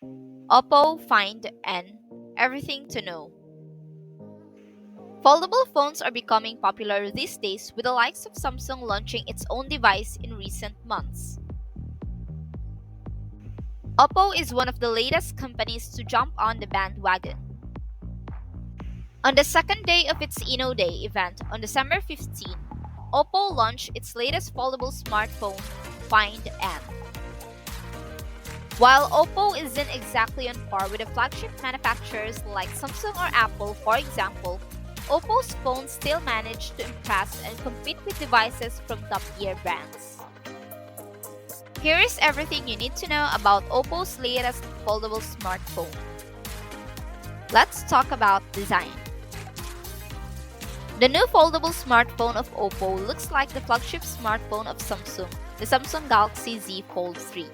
Oppo Find N, everything to know. Foldable phones are becoming popular these days with the likes of Samsung launching its own device in recent months. Oppo is one of the latest companies to jump on the bandwagon. On the second day of its Inno Day event on December 15, Oppo launched its latest foldable smartphone, Find N. While Oppo isn't exactly on par with the flagship manufacturers like Samsung or Apple, for example, Oppo's phones still manage to impress and compete with devices from top-tier brands. Here is everything you need to know about Oppo's latest foldable smartphone. Let's talk about design. The new foldable smartphone of Oppo looks like the flagship smartphone of Samsung, the Samsung Galaxy Z Fold 3.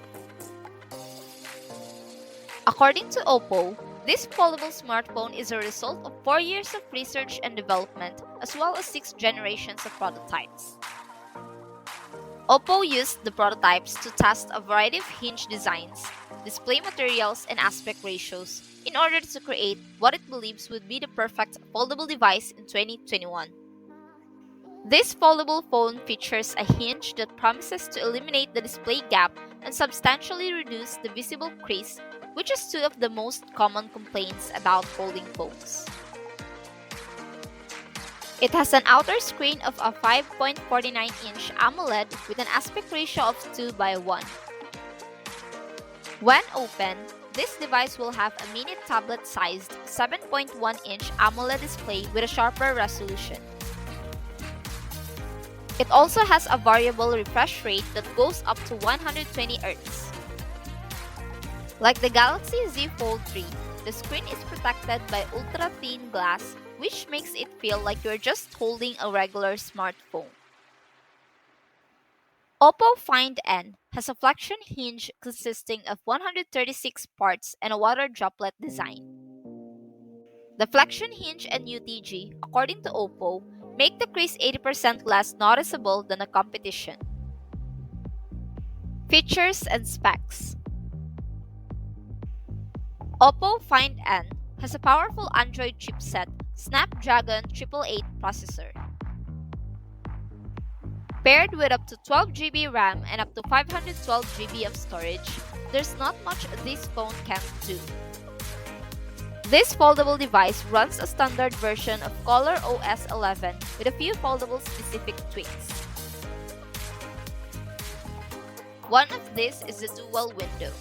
According to Oppo, this foldable smartphone is a result of 4 years of research and development as well as 6 generations of prototypes. Oppo used the prototypes to test a variety of hinge designs, display materials, and aspect ratios in order to create what it believes would be the perfect foldable device in 2021. This foldable phone features a hinge that promises to eliminate the display gap and substantially reduce the visible crease, which is two of the most common complaints about folding phones. It has an outer screen of a 5.49-inch AMOLED with an aspect ratio of 2:1. When open, this device will have a mini tablet-sized 7.1-inch AMOLED display with a sharper resolution. It also has a variable refresh rate that goes up to 120 Hz. Like the Galaxy Z Fold 3, the screen is protected by ultra-thin glass, which makes it feel like you're just holding a regular smartphone. Oppo Find N has a flexion hinge consisting of 136 parts and a water droplet design. The flexion hinge and UTG, according to Oppo, make the crease 80% less noticeable than the competition. Features and specs. Oppo Find N has a powerful Android chipset Snapdragon 888 processor. Paired with up to 12GB RAM and up to 512GB of storage, there's not much this phone can't do. This foldable device runs a standard version of Color OS 11 with a few foldable specific tweaks. One of these is the dual window.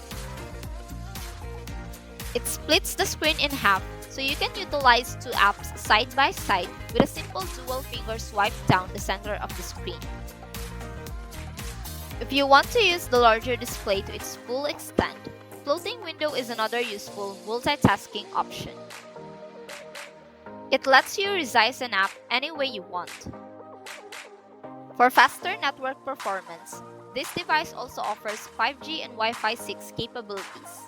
It splits the screen in half so you can utilize two apps side by side with a simple dual finger swipe down the center of the screen. If you want to use the larger display to its full extent, floating window is another useful multitasking option. It lets you resize an app any way you want. For faster network performance, this device also offers 5G and Wi-Fi 6 capabilities.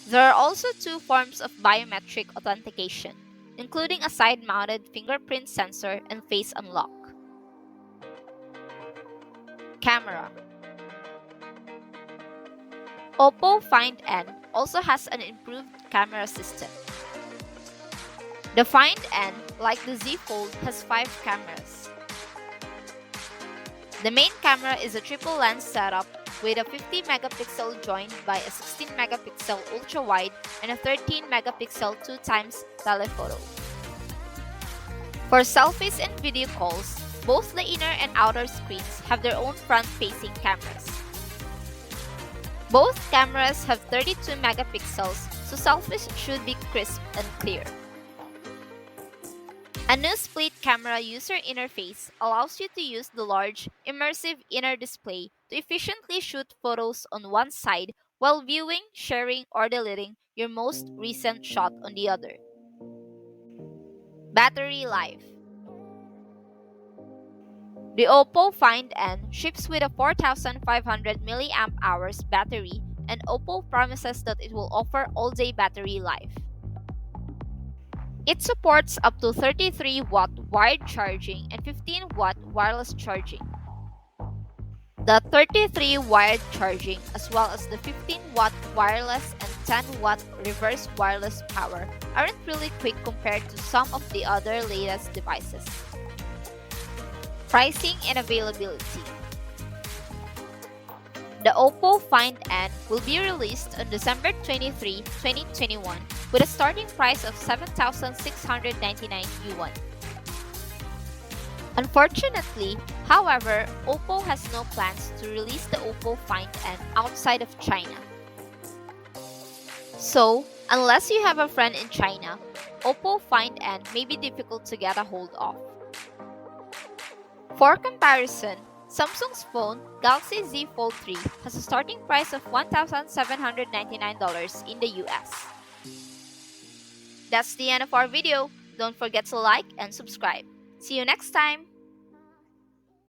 There are also two forms of biometric authentication, including a side-mounted fingerprint sensor and face unlock. Camera. Oppo Find N also has an improved camera system. The Find N, like the Z Fold, has 5 cameras. The main camera is a triple lens setup with a 50-megapixel joined by a 16-megapixel ultra-wide and a 13-megapixel 2x telephoto. For selfies and video calls, both the inner and outer screens have their own front-facing cameras. Both cameras have 32 megapixels, so selfies should be crisp and clear. A new split camera user interface allows you to use the large, immersive inner display to efficiently shoot photos on one side while viewing, sharing, or deleting your most recent shot on the other. Battery life. The Oppo Find N ships with a 4500 mAh battery, and Oppo promises that it will offer all-day battery life. It supports up to 33-watt wired charging and 15-watt wireless charging. The 33 wired charging as well as the 15-watt wireless and 10-watt reverse wireless power aren't really quick compared to some of the other latest devices. Pricing and availability. The Oppo Find N will be released on December 23, 2021 with a starting price of 7,699 yuan. Unfortunately, however, Oppo has no plans to release the Oppo Find N outside of China. So, unless you have a friend in China, Oppo Find N may be difficult to get a hold of. For comparison, Samsung's phone Galaxy Z Fold 3 has a starting price of $1,799 in the US. That's the end of our video. Don't forget to like and subscribe. See you next time!